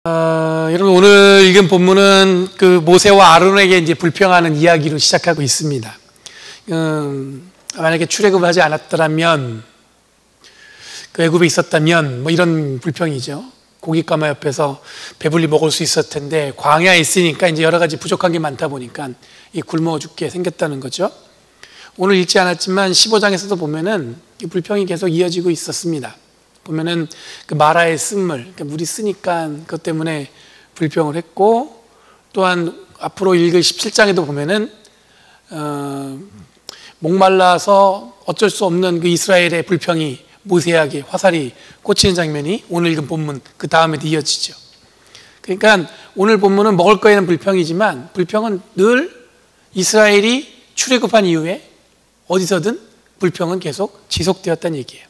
여러분 오늘 읽은 본문은 그 모세와 아론에게 이제 불평하는 이야기로 시작하고 있습니다. 만약에 출애굽을 하지 않았더라면, 그 애굽에 있었다면 뭐 이런 불평이죠. 고깃가마 옆에서 배불리 먹을 수 있었을 텐데 광야에 있으니까 이제 여러 가지 부족한 게 많다 보니까 이 굶어 죽게 생겼다는 거죠. 오늘 읽지 않았지만 15장에서도 보면은 이 불평이 계속 이어지고 있었습니다. 보면은 그 마라의 쓴물, 그러니까 물이 쓰니까 그것 때문에 불평을 했고, 또한 앞으로 읽을 17장에도 보면은 목말라서 어쩔 수 없는 그 이스라엘의 불평이 모세에게 화살이 꽂히는 장면이 오늘 읽은 본문 그 다음에도 이어지죠. 그러니까 오늘 본문은 먹을 거에는 불평이지만 불평은 늘 이스라엘이 출애굽한 이후에 어디서든 불평은 계속 지속되었다는 얘기예요.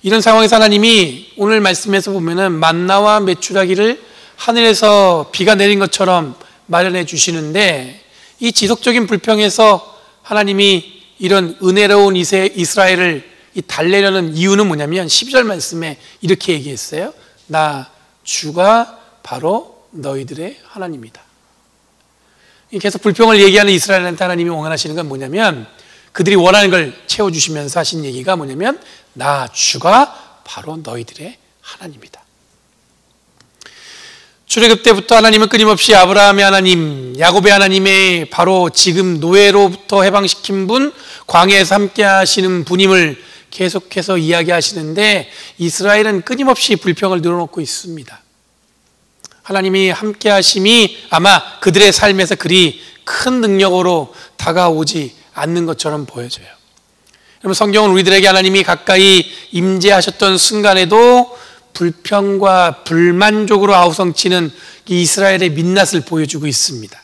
이런 상황에서 하나님이 오늘 말씀에서 보면은 만나와 메추라기를 하늘에서 비가 내린 것처럼 마련해 주시는데, 이 지속적인 불평에서 하나님이 이런 은혜로운 이스라엘을 달래려는 이유는 뭐냐면 12절 말씀에 이렇게 얘기했어요. 나 주가 바로 너희들의 하나님이다. 계속 불평을 얘기하는 이스라엘한테 하나님이 원하시는 건 뭐냐면, 그들이 원하는 걸 채워주시면서 하신 얘기가 뭐냐면 나 주가 바로 너희들의 하나님이다. 출애굽 때부터 하나님은 끊임없이 아브라함의 하나님, 야곱의 하나님의 바로 지금 노예로부터 해방시킨 분, 광야에서 함께 하시는 분임을 계속해서 이야기하시는데, 이스라엘은 끊임없이 불평을 늘어놓고 있습니다. 하나님이 함께 하심이 아마 그들의 삶에서 그리 큰 능력으로 다가오지 않는 것처럼 보여져요. 여러분, 성경은 우리들에게 하나님이 가까이 임재하셨던 순간에도 불평과 불만족으로 아우성치는 이 이스라엘의 민낯을 보여주고 있습니다.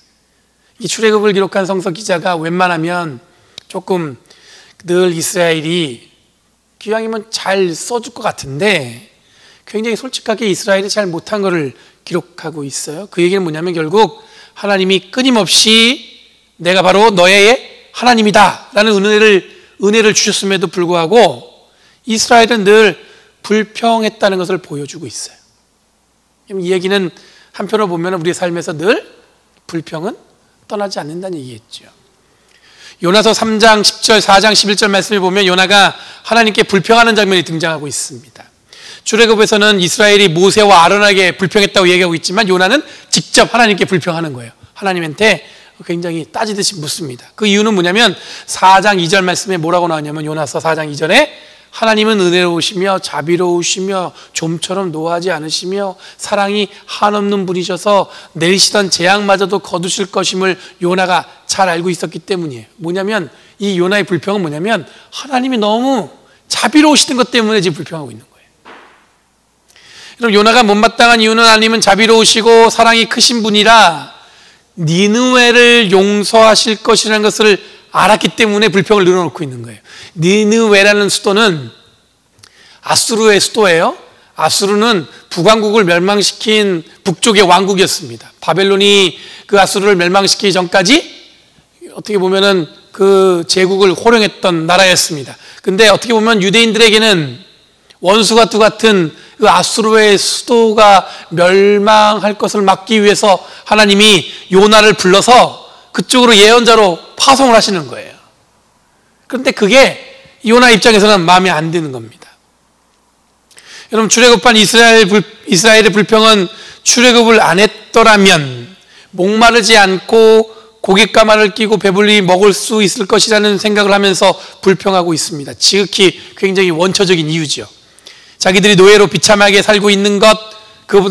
이 출애굽을 기록한 성서 기자가 웬만하면 조금 늘 이스라엘이 기왕이면 잘 써줄 것 같은데 굉장히 솔직하게 이스라엘이 잘 못한 것을 기록하고 있어요. 그 얘기는 뭐냐면 결국 하나님이 끊임없이 내가 바로 너의 하나님이다 라는 은혜를 주셨음에도 불구하고 이스라엘은 늘 불평했다는 것을 보여주고 있어요. 이 얘기는 한편으로 보면 우리의 삶에서 늘 불평은 떠나지 않는다는 얘기겠죠. 요나서 3장 10절, 4장 11절 말씀을 보면 요나가 하나님께 불평하는 장면이 등장하고 있습니다. 출애굽에서는 이스라엘이 모세와 아론에게 불평했다고 얘기하고 있지만 요나는 직접 하나님께 불평하는 거예요. 하나님한테 굉장히 따지듯이 묻습니다. 그 이유는 뭐냐면 4장 2절 말씀에 뭐라고 나오냐면 요나서 4장 2절에 하나님은 은혜로우시며 자비로우시며 좀처럼 노하지 않으시며 사랑이 한없는 분이셔서 내리시던 재앙마저도 거두실 것임을 요나가 잘 알고 있었기 때문이에요. 뭐냐면 이 요나의 불평은 뭐냐면 하나님이 너무 자비로우시던 것 때문에 지금 불평하고 있는 거예요. 그럼 요나가 못마땅한 이유는 하나님은 자비로우시고 사랑이 크신 분이라 니느웨를 용서하실 것이라는 것을 알았기 때문에 불평을 늘어놓고 있는 거예요. 니느웨라는 수도는 아수르의 수도예요. 아수르는 북왕국을 멸망시킨 북쪽의 왕국이었습니다. 바벨론이 그 아수르를 멸망시키기 전까지 어떻게 보면은 그 제국을 호령했던 나라였습니다. 근데 어떻게 보면 유대인들에게는 원수가 같은 그 아수르의 수도가 멸망할 것을 막기 위해서 하나님이 요나를 불러서 그쪽으로 예언자로 파송을 하시는 거예요. 그런데 그게 요나 입장에서는 마음에 안 드는 겁니다. 여러분, 출애굽한 이스라엘의 불평은 출애굽을 안 했더라면 목마르지 않고 고깃가마를 끼고 배불리 먹을 수 있을 것이라는 생각을 하면서 불평하고 있습니다. 지극히 굉장히 원초적인 이유죠. 자기들이 노예로 비참하게 살고 있는 것, 그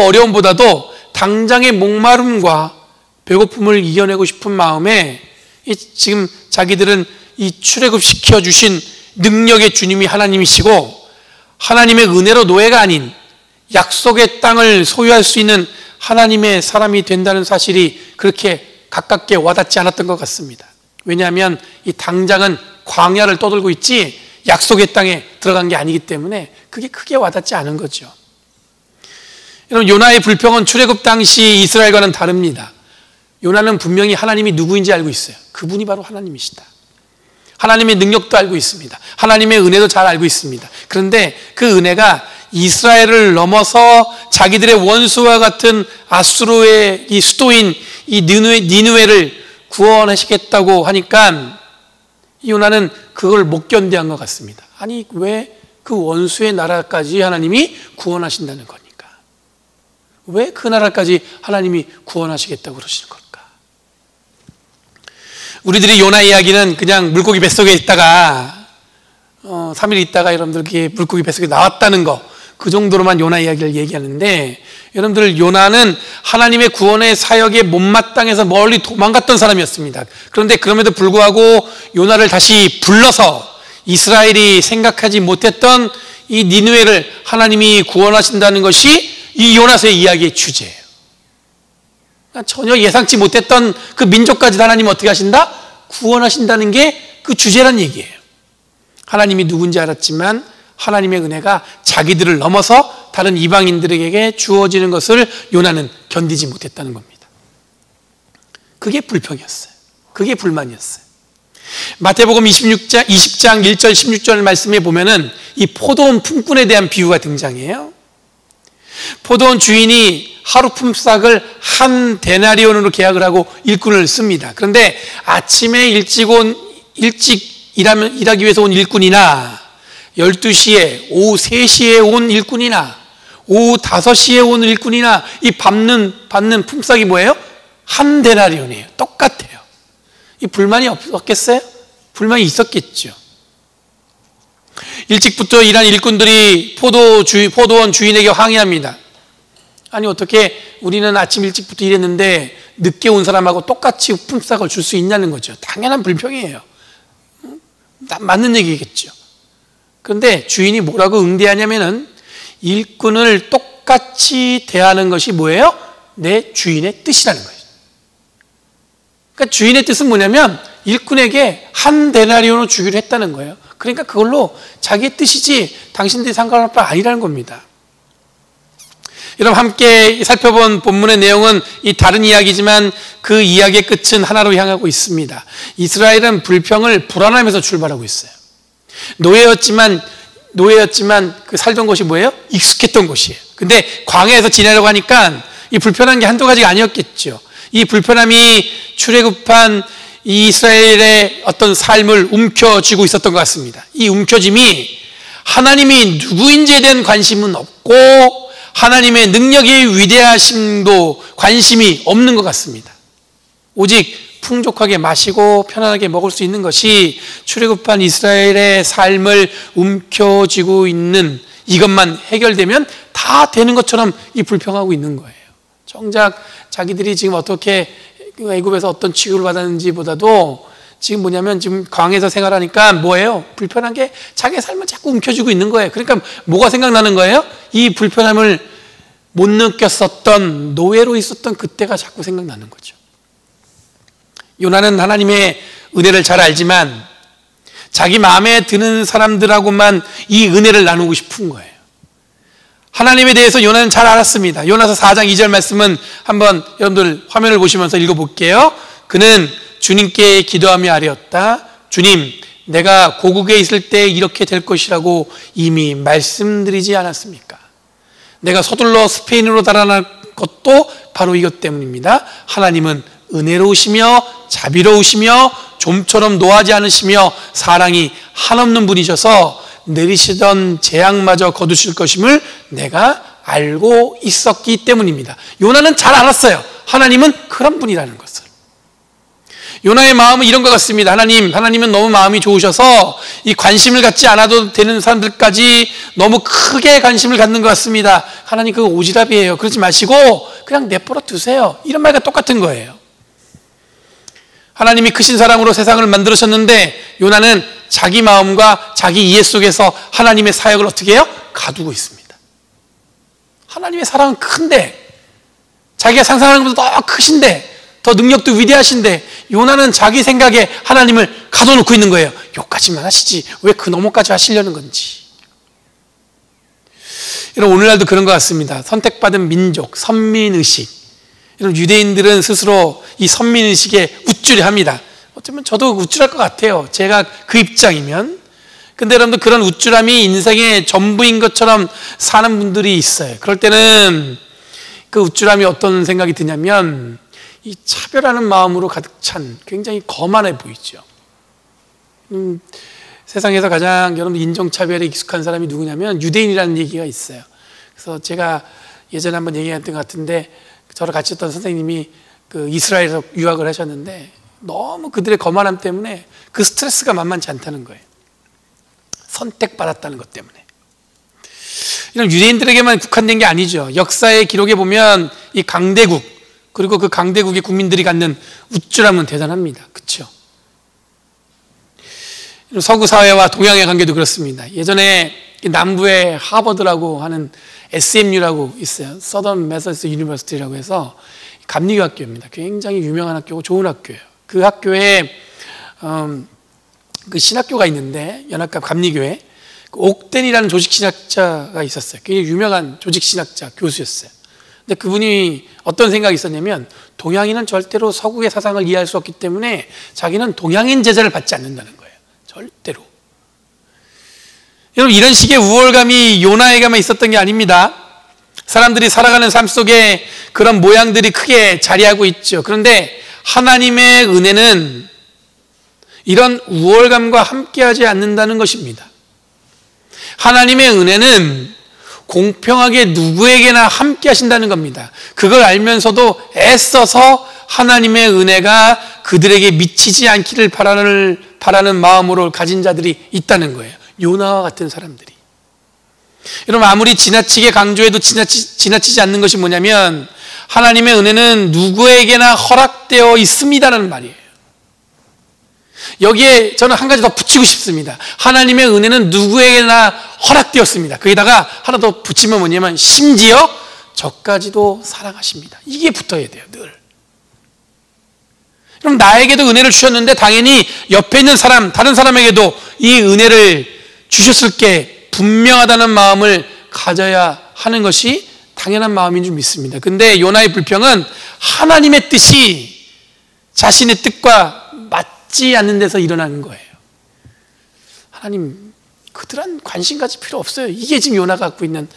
어려움보다도 당장의 목마름과 배고픔을 이겨내고 싶은 마음에 지금 자기들은 이 출애굽시켜 주신 능력의 주님이 하나님이시고 하나님의 은혜로 노예가 아닌 약속의 땅을 소유할 수 있는 하나님의 사람이 된다는 사실이 그렇게 가깝게 와닿지 않았던 것 같습니다. 왜냐하면 이 당장은 광야를 떠돌고 있지 약속의 땅에 들어간 게 아니기 때문에 그게 크게 와닿지 않은 거죠. 여러분, 요나의 불평은 출애굽 당시 이스라엘과는 다릅니다. 요나는 분명히 하나님이 누구인지 알고 있어요. 그분이 바로 하나님이시다. 하나님의 능력도 알고 있습니다. 하나님의 은혜도 잘 알고 있습니다. 그런데 그 은혜가 이스라엘을 넘어서 자기들의 원수와 같은 아수르의 이 수도인 이 니느웨를 구원하시겠다고 하니까 요나는 그걸 못 견뎌한 것 같습니다. 아니 왜 그 원수의 나라까지 하나님이 구원하신다는 겁니까? 왜 그 나라까지 하나님이 구원하시겠다고 그러시는 걸까? 우리들이 요나 이야기는 그냥 물고기 뱃속에 있다가 3일 있다가 여러분들 그게 물고기 뱃속에 나왔다는 거, 그 정도로만 요나 이야기를 얘기하는데, 여러분들 요나는 하나님의 구원의 사역에 못마땅해서 멀리 도망갔던 사람이었습니다. 그런데 그럼에도 불구하고 요나를 다시 불러서 이스라엘이 생각하지 못했던 이 니느웨를 하나님이 구원하신다는 것이 이 요나서의 이야기의 주제예요. 전혀 예상치 못했던 그 민족까지 하나님 어떻게 하신다? 구원하신다는 게 그 주제란 얘기예요. 하나님이 누군지 알았지만 하나님의 은혜가 자기들을 넘어서 다른 이방인들에게 주어지는 것을 요나는 견디지 못했다는 겁니다. 그게 불평이었어요. 그게 불만이었어요. 마태복음 20장 1절 16절 말씀에 보면은 이 포도원 품꾼에 대한 비유가 등장해요. 포도원 주인이 하루 품삯을 한 데나리온으로 계약을 하고 일꾼을 씁니다. 그런데 아침에 일찍 일하기 위해서 온 일꾼이나 12시에 오후 3시에 온 일꾼이나 오후 5시에 온 일꾼이나 이 받는 품삯이 뭐예요? 한 데나리온이에요. 똑같아요. 이 불만이 없겠어요? 불만이 있었겠죠. 일찍부터 일한 일꾼들이 포도원 주인에게 항의합니다. 아니 어떻게 우리는 아침 일찍부터 일했는데 늦게 온 사람하고 똑같이 품삯을 줄 수 있냐는 거죠. 당연한 불평이에요. 맞는 얘기겠죠. 그런데 주인이 뭐라고 응대하냐면은 일꾼을 똑같이 대하는 것이 뭐예요? 내 주인의 뜻이라는 거예요. 그러니까 주인의 뜻은 뭐냐면 일꾼에게 한 데나리온을 주기로 했다는 거예요. 그러니까 그걸로 자기의 뜻이지 당신들이 상관할 바 아니라는 겁니다. 여러분 함께 살펴본 본문의 내용은 이 다른 이야기지만 그 이야기의 끝은 하나로 향하고 있습니다. 이스라엘은 불평을 불안하면서 출발하고 있어요. 노예였지만 그 살던 곳이 뭐예요? 익숙했던 곳이에요. 근데 광야에서 지내려고 하니까 이 불편한 게 한두 가지가 아니었겠죠. 이 불편함이 출애굽한 이스라엘의 어떤 삶을 움켜쥐고 있었던 것 같습니다. 이 움켜짐이 하나님이 누구인지에 대한 관심은 없고 하나님의 능력의 위대하심도 관심이 없는 것 같습니다. 오직 풍족하게 마시고 편안하게 먹을 수 있는 것이 출애굽한 이스라엘의 삶을 움켜쥐고 있는, 이것만 해결되면 다 되는 것처럼 이 불평하고 있는 거예요. 정작 자기들이 지금 어떻게 애굽에서 어떤 취급을 받았는지 보다도 지금 뭐냐면 지금 광야에서 생활하니까 뭐예요? 불편한 게 자기의 삶을 자꾸 움켜쥐고 있는 거예요. 그러니까 뭐가 생각나는 거예요? 이 불편함을 못 느꼈었던 노예로 있었던 그때가 자꾸 생각나는 거죠. 요나는 하나님의 은혜를 잘 알지만 자기 마음에 드는 사람들하고만 이 은혜를 나누고 싶은 거예요. 하나님에 대해서 요나는 잘 알았습니다. 요나서 4장 2절 말씀은 한번 여러분들 화면을 보시면서 읽어볼게요. 그는 주님께 기도하며 아뢰었다. 주님, 내가 고국에 있을 때 이렇게 될 것이라고 이미 말씀드리지 않았습니까? 내가 서둘러 스페인으로 달아날 것도 바로 이것 때문입니다. 하나님은 은혜로우시며 자비로우시며 좀처럼 노하지 않으시며 사랑이 한없는 분이셔서 내리시던 재앙마저 거두실 것임을 내가 알고 있었기 때문입니다. 요나는 잘 알았어요. 하나님은 그런 분이라는 것을. 요나의 마음은 이런 것 같습니다. 하나님은 너무 마음이 좋으셔서 이 관심을 갖지 않아도 되는 사람들까지 너무 크게 관심을 갖는 것 같습니다. 하나님 그거 오지랖이에요. 그러지 마시고 그냥 내버려 두세요. 이런 말과 똑같은 거예요. 하나님이 크신 사랑으로 세상을 만들으셨는데 요나는 자기 마음과 자기 이해 속에서 하나님의 사역을 어떻게 해요? 가두고 있습니다. 하나님의 사랑은 큰데, 자기가 상상하는 것보다 더 크신데, 더 능력도 위대하신데 요나는 자기 생각에 하나님을 가둬놓고 있는 거예요. 여기까지만 하시지 왜 그 너머까지 하시려는 건지. 여러분 오늘날도 그런 것 같습니다. 선택받은 민족, 선민의식. 여러분 유대인들은 스스로 이 선민의식에 우쭐해합니다. 어쩌면 저도 우쭐할 것 같아요. 제가 그 입장이면. 근데 여러분들 그런 우쭐함이 인생의 전부인 것처럼 사는 분들이 있어요. 그럴 때는 그 우쭐함이 어떤 생각이 드냐면 이 차별하는 마음으로 가득 찬 굉장히 거만해 보이죠. 세상에서 가장 여러분 인종차별에 익숙한 사람이 누구냐면 유대인이라는 얘기가 있어요. 그래서 제가 예전에 한번 얘기했던 것 같은데 저를 같이 했던 선생님이 그 이스라엘에서 유학을 하셨는데 너무 그들의 거만함 때문에 그 스트레스가 만만치 않다는 거예요. 선택받았다는 것 때문에. 이런 유대인들에게만 국한된 게 아니죠. 역사의 기록에 보면 이 강대국 그리고 그 강대국의 국민들이 갖는 우쭐함은 대단합니다. 그렇죠? 서구 사회와 동양의 관계도 그렇습니다. 예전에 남부에 하버드라고 하는 SMU라고 있어요. 서던 메서디스트 유니버시티라고 해서 감리교 학교입니다. 굉장히 유명한 학교고 좋은 학교예요. 그 학교에 그 신학교가 있는데 연합갑 감리교회 그 옥덴이라는 조직신학자가 있었어요. 굉장히 유명한 조직신학자 교수였어요. 근데 그분이 어떤 생각이 있었냐면 동양인은 절대로 서구의 사상을 이해할 수 없기 때문에 자기는 동양인 제자를 받지 않는다는 거예요. 절대로. 여러분 이런 식의 우월감이 요나에게만 있었던 게 아닙니다. 사람들이 살아가는 삶 속에 그런 모양들이 크게 자리하고 있죠. 그런데 하나님의 은혜는 이런 우월감과 함께하지 않는다는 것입니다. 하나님의 은혜는 공평하게 누구에게나 함께 하신다는 겁니다. 그걸 알면서도 애써서 하나님의 은혜가 그들에게 미치지 않기를 바라는 마음으로 가진 자들이 있다는 거예요. 요나와 같은 사람들이. 여러분 아무리 지나치게 강조해도 지나치지 않는 것이 뭐냐면 하나님의 은혜는 누구에게나 허락되어 있습니다라는 말이에요. 여기에 저는 한 가지 더 붙이고 싶습니다. 하나님의 은혜는 누구에게나 허락되었습니다. 거기다가 하나 더 붙이면 뭐냐면 심지어 저까지도 사랑하십니다. 이게 붙어야 돼요. 늘. 그럼 나에게도 은혜를 주셨는데 당연히 옆에 있는 사람, 다른 사람에게도 이 은혜를 주셨을 게 분명하다는 마음을 가져야 하는 것이 당연한 마음인 줄 믿습니다. 근데 요나의 불평은 하나님의 뜻이 자신의 뜻과 맞지 않는 데서 일어나는 거예요. 하나님, 그들은 관심 가질 필요 없어요. 이게 지금 요나가 갖고 있는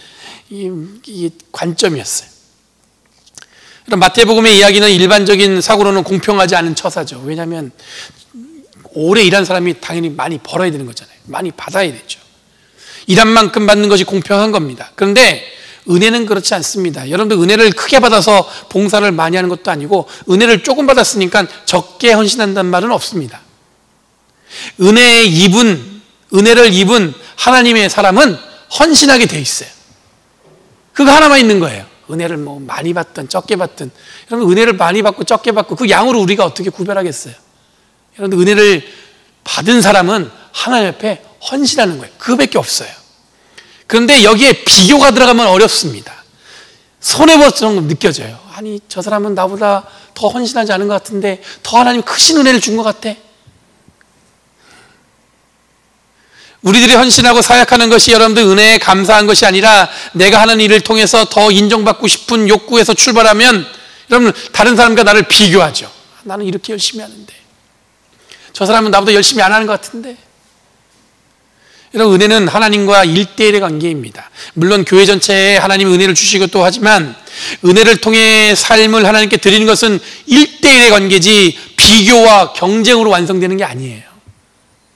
이 관점이었어요. 마태복음의 이야기는 일반적인 사고로는 공평하지 않은 처사죠. 왜냐하면 오래 일한 사람이 당연히 많이 벌어야 되는 거잖아요. 많이 받아야 되죠. 일한 만큼 받는 것이 공평한 겁니다. 그런데 은혜는 그렇지 않습니다. 여러분들 은혜를 크게 받아서 봉사를 많이 하는 것도 아니고 은혜를 조금 받았으니까 적게 헌신한다는 말은 없습니다. 은혜를 입은 하나님의 사람은 헌신하게 돼 있어요. 그거 하나만 있는 거예요. 은혜를 뭐 많이 받든 적게 받든. 여러분 은혜를 많이 받고 적게 받고 그 양으로 우리가 어떻게 구별하겠어요? 여러분 은혜를 받은 사람은 하나님 앞에 헌신하는 거예요. 그거밖에 없어요. 그런데 여기에 비교가 들어가면 어렵습니다. 손해보처럼 느껴져요. 아니 저 사람은 나보다 더 헌신하지 않은 것 같은데 더 하나님 크신 은혜를 준 것 같아. 우리들이 헌신하고 사역하는 것이 여러분들 은혜에 감사한 것이 아니라 내가 하는 일을 통해서 더 인정받고 싶은 욕구에서 출발하면 여러분 다른 사람과 나를 비교하죠. 나는 이렇게 열심히 하는데 저 사람은 나보다 열심히 안 하는 것 같은데. 여러분 은혜는 하나님과 1대1의 관계입니다. 물론 교회 전체에 하나님이 은혜를 주시기도 하지만 은혜를 통해 삶을 하나님께 드리는 것은 1대1의 관계지 비교와 경쟁으로 완성되는 게 아니에요.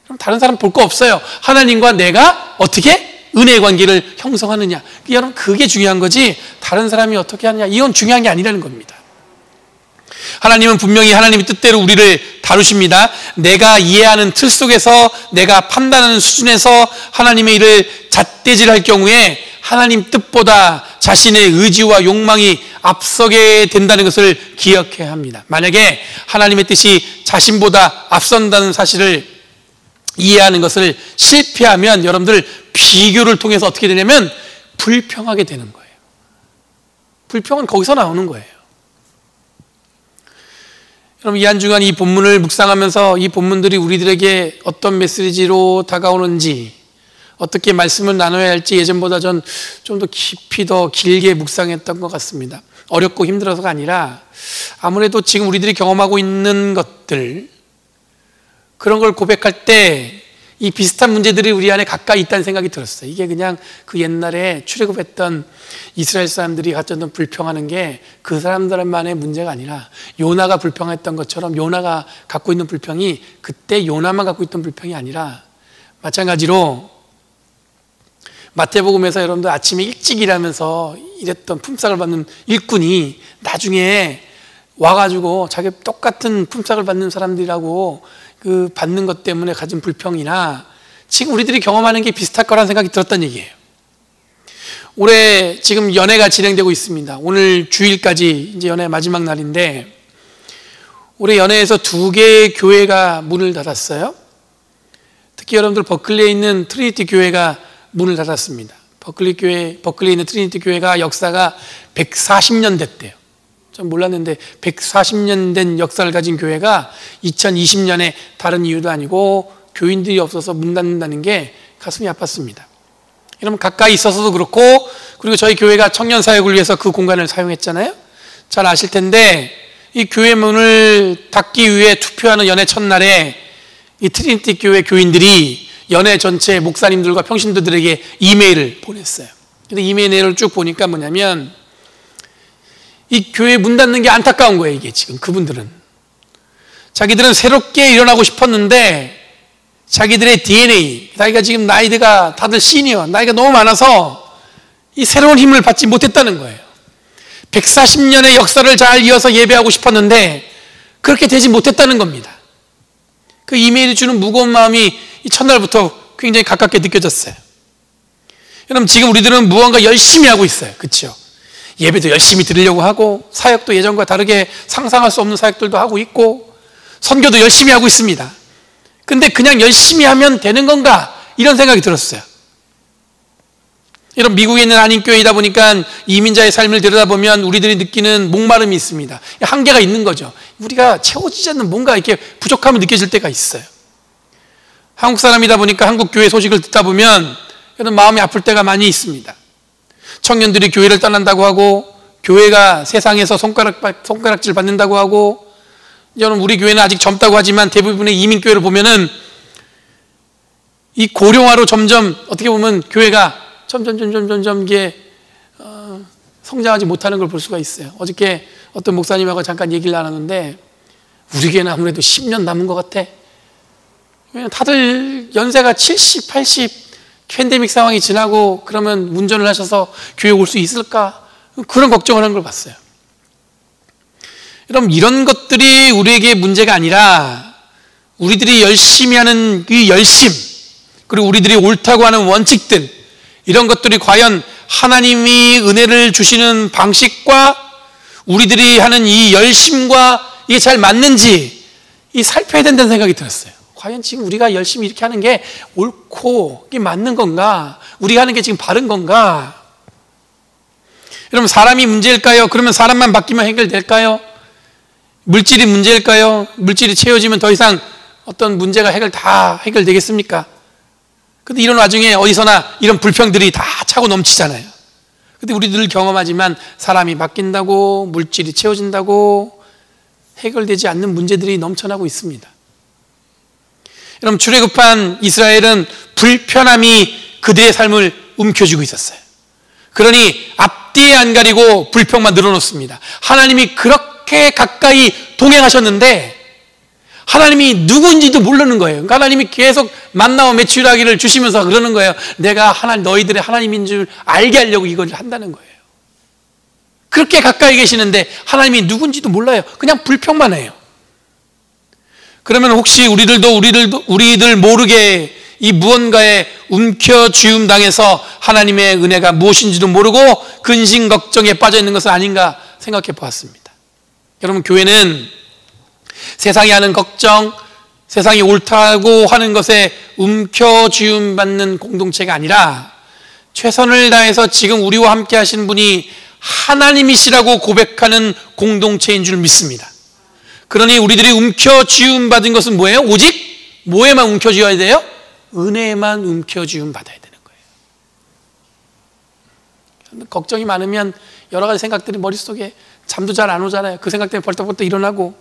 그럼 다른 사람 볼 거 없어요. 하나님과 내가 어떻게 은혜의 관계를 형성하느냐. 여러분 그게 중요한 거지 다른 사람이 어떻게 하느냐 이건 중요한 게 아니라는 겁니다. 하나님은 분명히 하나님의 뜻대로 우리를 다루십니다. 내가 이해하는 틀 속에서 내가 판단하는 수준에서 하나님의 일을 잣대질할 경우에 하나님 뜻보다 자신의 의지와 욕망이 앞서게 된다는 것을 기억해야 합니다. 만약에 하나님의 뜻이 자신보다 앞선다는 사실을 이해하는 것을 실패하면 여러분들 비교를 통해서 어떻게 되냐면 불평하게 되는 거예요. 불평은 거기서 나오는 거예요. 여러분 이 한 주간 이 본문을 묵상하면서 이 본문들이 우리들에게 어떤 메시지로 다가오는지 어떻게 말씀을 나눠야 할지 예전보다 전 좀 더 깊이 더 길게 묵상했던 것 같습니다. 어렵고 힘들어서가 아니라 아무래도 지금 우리들이 경험하고 있는 것들 그런 걸 고백할 때 이 비슷한 문제들이 우리 안에 가까이 있다는 생각이 들었어요. 이게 그냥 그 옛날에 출애굽했던 이스라엘 사람들이 가졌던 불평하는 게 그 사람들만의 문제가 아니라 요나가 불평했던 것처럼 요나가 갖고 있는 불평이 그때 요나만 갖고 있던 불평이 아니라 마찬가지로 마태복음에서 여러분들 아침에 일찍 일하면서 일했던 품삯을 받는 일꾼이 나중에 와가지고 자기 똑같은 품삯을 받는 사람들이라고 그 받는 것 때문에 가진 불평이나 지금 우리들이 경험하는 게 비슷할 거라는 생각이 들었다는 얘기예요. 올해 지금 연회가 진행되고 있습니다. 오늘 주일까지 이제 연회 마지막 날인데 올해 연회에서 2개의 교회가 문을 닫았어요. 특히 여러분들 버클리에 있는 트리니티 교회가 문을 닫았습니다. 버클리에 있는 트리니티 교회가 역사가 140년 됐대요. 전 몰랐는데 140년 된 역사를 가진 교회가 2020년에 다른 이유도 아니고 교인들이 없어서 문 닫는다는 게 가슴이 아팠습니다. 여러분 가까이 있어서도 그렇고 그리고 저희 교회가 청년 사역을 위해서 그 공간을 사용했잖아요. 잘 아실 텐데 이 교회 문을 닫기 위해 투표하는 연회 첫날에 이 트리니티 교회 교인들이 연회 전체 목사님들과 평신도들에게 이메일을 보냈어요. 근데 이메일 내용을 쭉 보니까 뭐냐면 이 교회 문 닫는 게 안타까운 거예요. 이게 지금 그분들은 자기들은 새롭게 일어나고 싶었는데 자기들의 DNA, 자기가 지금 나이가 다들 시니어, 나이가 너무 많아서 이 새로운 힘을 받지 못했다는 거예요. 140년의 역사를 잘 이어서 예배하고 싶었는데 그렇게 되지 못했다는 겁니다. 그 이메일이 주는 무거운 마음이 이 첫날부터 굉장히 가깝게 느껴졌어요. 여러분 지금 우리들은 무언가 열심히 하고 있어요. 그렇죠? 예배도 열심히 드리려고 하고 사역도 예전과 다르게 상상할 수 없는 사역들도 하고 있고 선교도 열심히 하고 있습니다. 근데 그냥 열심히 하면 되는 건가? 이런 생각이 들었어요. 여러분 미국에 있는 한인교회이다 보니까 이민자의 삶을 들여다보면 우리들이 느끼는 목마름이 있습니다. 한계가 있는 거죠. 우리가 채워지지 않는 뭔가 이렇게 부족함을 느껴질 때가 있어요. 한국 사람이다 보니까 한국 교회 소식을 듣다 보면 여러분 마음이 아플 때가 많이 있습니다. 청년들이 교회를 떠난다고 하고 교회가 세상에서 손가락질 받는다고 하고 여러분 우리 교회는 아직 젊다고 하지만 대부분의 이민교회를 보면은 이 고령화로 점점 어떻게 보면 교회가 점점 이게 성장하지 못하는 걸 볼 수가 있어요. 어저께 어떤 목사님하고 잠깐 얘기를 나눴는데 우리 교회는 아무래도 10년 남은 것 같아. 다들 연세가 70, 80 팬데믹 상황이 지나고 그러면 운전을 하셔서 교회 올 수 있을까? 그런 걱정을 하는 걸 봤어요. 여러분 이런 것들이 우리에게 문제가 아니라 우리들이 열심히 하는 이 열심 그리고 우리들이 옳다고 하는 원칙들 이런 것들이 과연 하나님이 은혜를 주시는 방식과 우리들이 하는 이 열심과 이게 잘 맞는지 이 살펴야 된다는 생각이 들었어요. 과연 지금 우리가 열심히 이렇게 하는 게 옳고 이게 맞는 건가? 우리가 하는 게 지금 바른 건가? 여러분 사람이 문제일까요? 그러면 사람만 바뀌면 해결될까요? 물질이 문제일까요? 물질이 채워지면 더 이상 어떤 문제가 다 해결되겠습니까? 근데 이런 와중에 어디서나 이런 불평들이 다 차고 넘치잖아요. 근데 우리들 경험하지만 사람이 바뀐다고 물질이 채워진다고 해결되지 않는 문제들이 넘쳐나고 있습니다. 여러분 출애굽한 이스라엘은 불편함이 그들의 삶을 움켜쥐고 있었어요. 그러니 앞뒤에 안 가리고 불평만 늘어놓습니다. 하나님이 그렇게 가까이 동행하셨는데 하나님이 누구인지도 모르는 거예요. 그러니까 하나님이 계속 만나와 메추라기를 주시면서 그러는 거예요. 내가 너희들의 하나님인 줄 알게 하려고 이걸 한다는 거예요. 그렇게 가까이 계시는데 하나님이 누군지도 몰라요. 그냥 불평만 해요. 그러면 혹시 우리들 모르게 이 무언가에 움켜쥐움 당해서 하나님의 은혜가 무엇인지도 모르고 근심 걱정에 빠져 있는 것은 아닌가 생각해 보았습니다. 여러분 교회는 세상이 하는 걱정, 세상이 옳다고 하는 것에 움켜쥐움 받는 공동체가 아니라 최선을 다해서 지금 우리와 함께 하시는 분이 하나님이시라고 고백하는 공동체인 줄 믿습니다. 그러니 우리들이 움켜쥐움 받은 것은 뭐예요? 오직 뭐에만 움켜쥐어야 돼요? 은혜에만 움켜쥐움 받아야 되는 거예요. 걱정이 많으면 여러 가지 생각들이 머릿속에 잠도 잘 안 오잖아요. 그 생각 때문에 벌떡벌떡 일어나고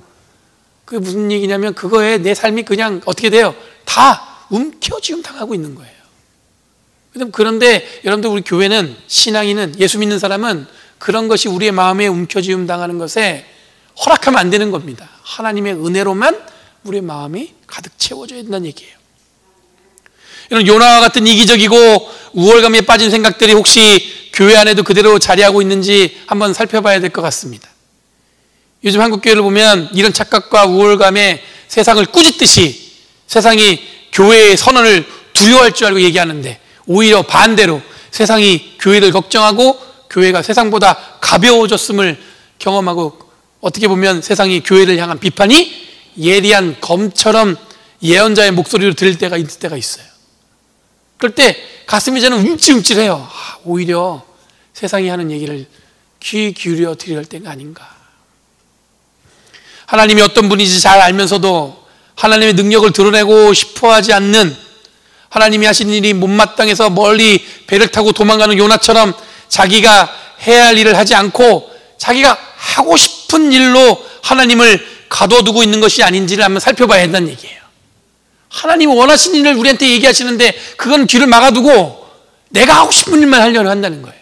그게 무슨 얘기냐면 그거에 내 삶이 그냥 어떻게 돼요? 다 움켜쥐음 당하고 있는 거예요. 그런데 여러분들, 우리 교회는, 신앙인은, 예수 믿는 사람은 그런 것이 우리의 마음에 움켜쥐음 당하는 것에 허락하면 안 되는 겁니다. 하나님의 은혜로만 우리의 마음이 가득 채워져야 된다는 얘기예요. 이런 요나와 같은 이기적이고 우월감에 빠진 생각들이 혹시 교회 안에도 그대로 자리하고 있는지 한번 살펴봐야 될 것 같습니다. 요즘 한국 교회를 보면 이런 착각과 우월감에 세상을 꾸짖듯이 세상이 교회의 선언을 두려워할 줄 알고 얘기하는데, 오히려 반대로 세상이 교회를 걱정하고 교회가 세상보다 가벼워졌음을 경험하고, 어떻게 보면 세상이 교회를 향한 비판이 예리한 검처럼 예언자의 목소리로 들릴 때가 있을 때가 있어요. 그럴 때 가슴이 저는 움찔움찔해요. 오히려 세상이 하는 얘기를 귀 기울여 드려야 할 때가 아닌가. 하나님이 어떤 분인지 잘 알면서도 하나님의 능력을 드러내고 싶어하지 않는, 하나님이 하신 일이 못마땅해서 멀리 배를 타고 도망가는 요나처럼 자기가 해야 할 일을 하지 않고 자기가 하고 싶은 일로 하나님을 가둬두고 있는 것이 아닌지를 한번 살펴봐야 한다는 얘기예요. 하나님이 원하신 일을 우리한테 얘기하시는데 그건 귀를 막아두고 내가 하고 싶은 일만 하려고 한다는 거예요.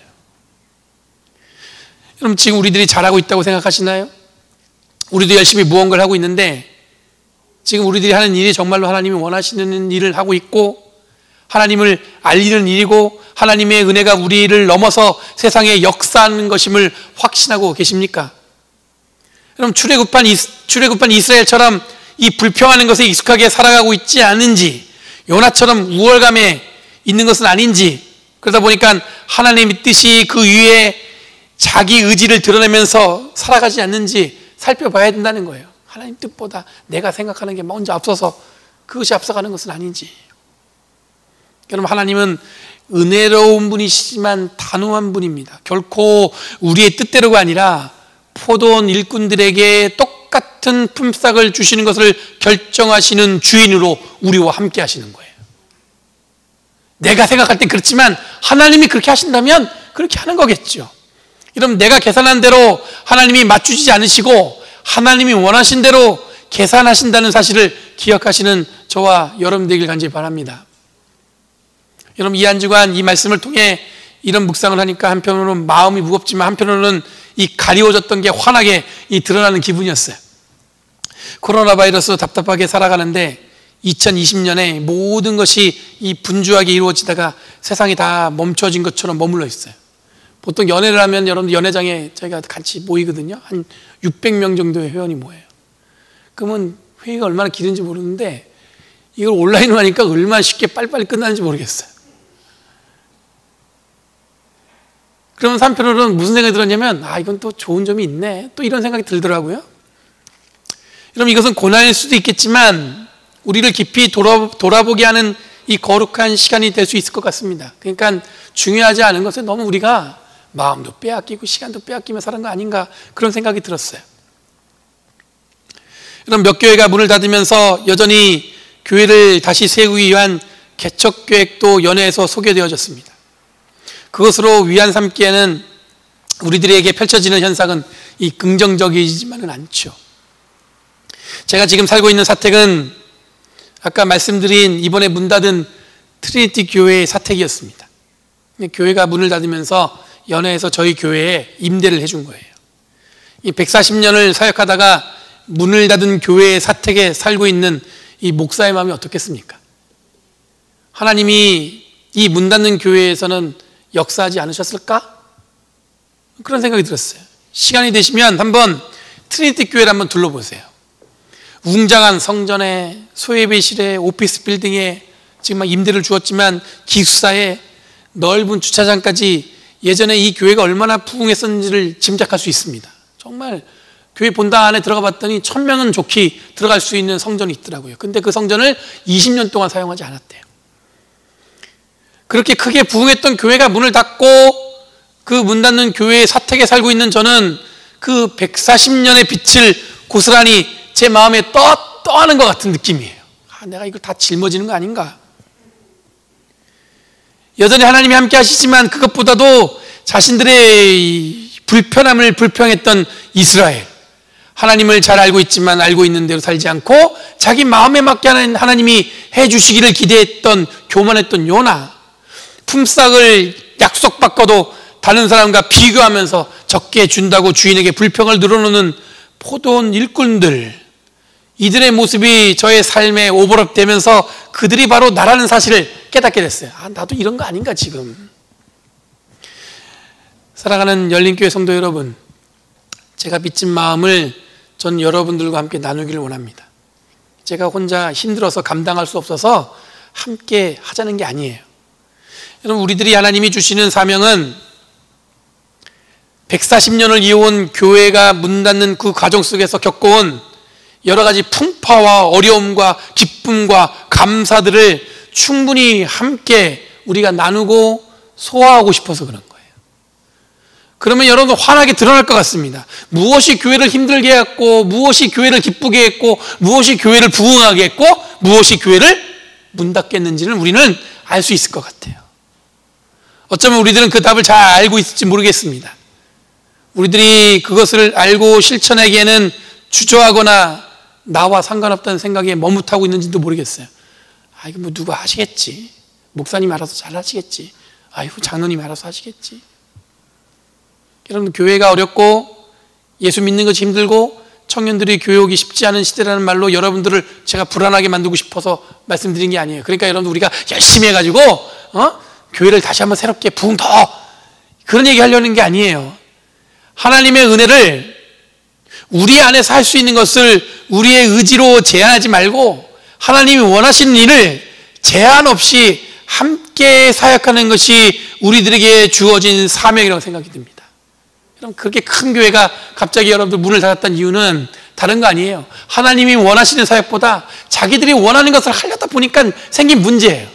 여러분, 지금 우리들이 잘하고 있다고 생각하시나요? 우리도 열심히 무언가를 하고 있는데 지금 우리들이 하는 일이 정말로 하나님이 원하시는 일을 하고 있고 하나님을 알리는 일이고 하나님의 은혜가 우리를 넘어서 세상에 역사하는 것임을 확신하고 계십니까? 그럼 출애굽한 이스라엘처럼 이 불평하는 것에 익숙하게 살아가고 있지 않은지, 요나처럼 우월감에 있는 것은 아닌지, 그러다 보니까 하나님의 뜻이 그 위에 자기 의지를 드러내면서 살아가지 않는지 살펴봐야 된다는 거예요. 하나님 뜻보다 내가 생각하는 게 먼저 앞서서 그것이 앞서가는 것은 아닌지. 여러분, 하나님은 은혜로운 분이시지만 단호한 분입니다. 결코 우리의 뜻대로가 아니라 포도원 일꾼들에게 똑같은 품삯을 주시는 것을 결정하시는 주인으로 우리와 함께 하시는 거예요. 내가 생각할 땐 그렇지만 하나님이 그렇게 하신다면 그렇게 하는 거겠죠. 여러분, 내가 계산한 대로 하나님이 맞추지 않으시고 하나님이 원하신 대로 계산하신다는 사실을 기억하시는 저와 여러분 되길 간절히 바랍니다. 여러분, 이 한 주간 이 말씀을 통해 이런 묵상을 하니까 한편으로는 마음이 무겁지만 한편으로는 이 가리워졌던 게 환하게 드러나는 기분이었어요. 코로나 바이러스로 답답하게 살아가는데 2020년에 모든 것이 이 분주하게 이루어지다가 세상이 다 멈춰진 것처럼 머물러 있어요. 보통 연애를 하면 여러분들 연애장에 저희가 같이 모이거든요. 한 600명 정도의 회원이 모여요. 그러면 회의가 얼마나 길은지 모르는데 이걸 온라인으로 하니까 얼마나 쉽게 빨리빨리 끝나는지 모르겠어요. 그러면 한편으로는 무슨 생각이 들었냐면, 이건 또 좋은 점이 있네, 또 이런 생각이 들더라고요. 여러분, 이것은 고난일 수도 있겠지만 우리를 깊이 돌아보게 하는 이 거룩한 시간이 될 수 있을 것 같습니다. 그러니까 중요하지 않은 것에 너무 우리가 마음도 빼앗기고 시간도 빼앗기며 사는 거 아닌가, 그런 생각이 들었어요. 여러분, 몇 교회가 문을 닫으면서 여전히 교회를 다시 세우기 위한 개척 계획도 연회에서 소개되어졌습니다. 그것으로 위안 삼기에는 우리들에게 펼쳐지는 현상은 이 긍정적이지만은 않죠. 제가 지금 살고 있는 사택은 아까 말씀드린 이번에 문 닫은 트리니티 교회의 사택이었습니다. 교회가 문을 닫으면서 연회에서 저희 교회에 임대를 해준 거예요. 이 140년을 사역하다가 문을 닫은 교회의 사택에 살고 있는 이 목사의 마음이 어떻겠습니까? 하나님이 이 문 닫는 교회에서는 역사하지 않으셨을까? 그런 생각이 들었어요. 시간이 되시면 한번 트리니티 교회를 한번 둘러보세요. 웅장한 성전에, 소예배실에, 오피스 빌딩에 지금 막 임대를 주었지만 기숙사에 넓은 주차장까지, 예전에 이 교회가 얼마나 부흥했었는지를 짐작할 수 있습니다. 정말 교회 본당 안에 들어가 봤더니 1000명은 좋게 들어갈 수 있는 성전이 있더라고요. 근데 그 성전을 20년 동안 사용하지 않았대요. 그렇게 크게 부흥했던 교회가 문을 닫고 그 문 닫는 교회의 사택에 살고 있는 저는 그 140년의 빛을 고스란히 제 마음에 떠하는 것 같은 느낌이에요. 내가 이걸 다 짊어지는 거 아닌가? 여전히 하나님이 함께 하시지만 그것보다도 자신들의 불편함을 불평했던 이스라엘, 하나님을 잘 알고 있지만 알고 있는 대로 살지 않고 자기 마음에 맞게 하나님이 해주시기를 기대했던 교만했던 요나, 품삯을 약속받고도 다른 사람과 비교하면서 적게 준다고 주인에게 불평을 늘어놓는 포도원 일꾼들, 이들의 모습이 저의 삶에 오버랩되면서 그들이 바로 나라는 사실을 깨닫게 됐어요. 나도 이런 거 아닌가 지금. 사랑하는 열린교회 성도 여러분, 제가 빚진 마음을 전 여러분들과 함께 나누기를 원합니다. 제가 혼자 힘들어서 감당할 수 없어서 함께 하자는 게 아니에요. 여러분, 우리들이 하나님이 주시는 사명은 140년을 이어온 교회가 문 닫는 그 과정 속에서 겪어온 여러 가지 풍파와 어려움과 기쁨과 감사들을 충분히 함께 우리가 나누고 소화하고 싶어서 그런 거예요. 그러면 여러분 환하게 드러날 것 같습니다. 무엇이 교회를 힘들게 했고, 무엇이 교회를 기쁘게 했고, 무엇이 교회를 부흥하게 했고, 무엇이 교회를 문 닫게 했는지는 우리는 알 수 있을 것 같아요. 어쩌면 우리들은 그 답을 잘 알고 있을지 모르겠습니다. 우리들이 그것을 알고 실천하기에는 주저하거나 나와 상관없다는 생각에 머뭇하고 있는지도 모르겠어요. 이거 뭐 누가 하시겠지. 목사님 알아서 잘 하시겠지. 아이고 장로님 알아서 하시겠지. 여러분, 교회가 어렵고 예수 믿는 것이 힘들고 청년들이 교회 오기 쉽지 않은 시대라는 말로 여러분들을 제가 불안하게 만들고 싶어서 말씀드린 게 아니에요. 그러니까 여러분, 우리가 열심히 해가지고 교회를 다시 한번 새롭게 부흥 더 그런 얘기 하려는 게 아니에요. 하나님의 은혜를 우리 안에서 할 수 있는 것을 우리의 의지로 제한하지 말고 하나님이 원하시는 일을 제한 없이 함께 사역하는 것이 우리들에게 주어진 사명이라고 생각이 듭니다. 그럼 그렇게 큰 교회가 갑자기 여러분들 문을 닫았다는 이유는 다른 거 아니에요. 하나님이 원하시는 사역보다 자기들이 원하는 것을 하려다 보니까 생긴 문제예요.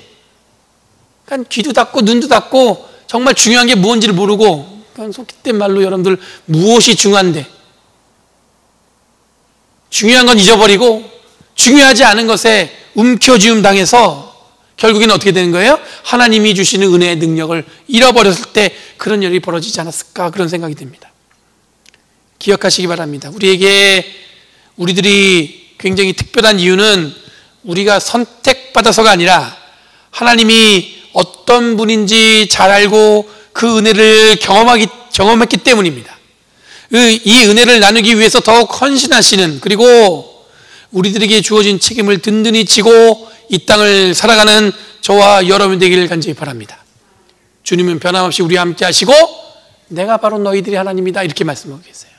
그러니까 귀도 닫고 눈도 닫고 정말 중요한 게 무엇인지를 모르고, 그러니까 속된 말로 여러분들 무엇이 중요한데 중요한 건 잊어버리고 중요하지 않은 것에 움켜쥐움 당해서 결국에는 어떻게 되는 거예요? 하나님이 주시는 은혜의 능력을 잃어버렸을 때 그런 일이 벌어지지 않았을까, 그런 생각이 듭니다. 기억하시기 바랍니다. 우리들이 굉장히 특별한 이유는 우리가 선택받아서가 아니라 하나님이 어떤 분인지 잘 알고 그 은혜를 경험했기 때문입니다. 이 은혜를 나누기 위해서 더욱 헌신하시는, 그리고 우리들에게 주어진 책임을 든든히 지고 이 땅을 살아가는 저와 여러분 되기를 간절히 바랍니다. 주님은 변함없이 우리와 함께 하시고 내가 바로 너희들의 하나님이다 이렇게 말씀하고 계세요.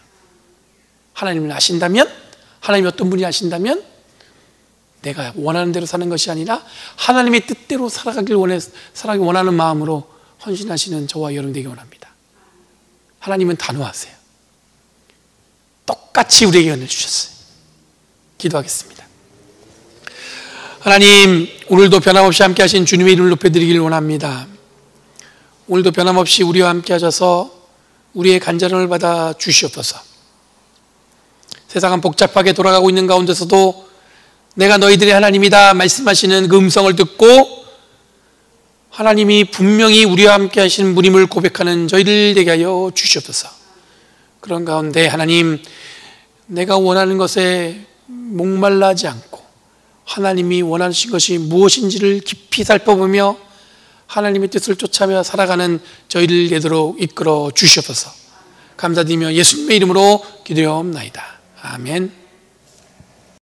하나님을 아신다면, 하나님이 어떤 분이 아신다면 내가 원하는 대로 사는 것이 아니라 하나님의 뜻대로 살아가기 원하는 마음으로 헌신하시는 저와 여러분 되기 원합니다. 하나님은 단호하세요. 똑같이 우리에게 은혜를 주셨어요. 기도하겠습니다. 하나님, 오늘도 변함없이 함께 하신 주님의 이름을 높여드리기를 원합니다. 오늘도 변함없이 우리와 함께 하셔서 우리의 간절함을 받아 주시옵소서. 세상은 복잡하게 돌아가고 있는 가운데서도 내가 너희들의 하나님이다 말씀하시는 그 음성을 듣고 하나님이 분명히 우리와 함께 하시는 분임을 고백하는 저희들 되게 하여 주시옵소서. 그런 가운데 하나님, 내가 원하는 것에 목말라하지 않고 하나님이 원하신 것이 무엇인지를 깊이 살펴보며 하나님의 뜻을 쫓아며 살아가는 저희를 되도록 이끌어 주시옵소서. 감사드리며 예수님의 이름으로 기도하옵나이다. 아멘.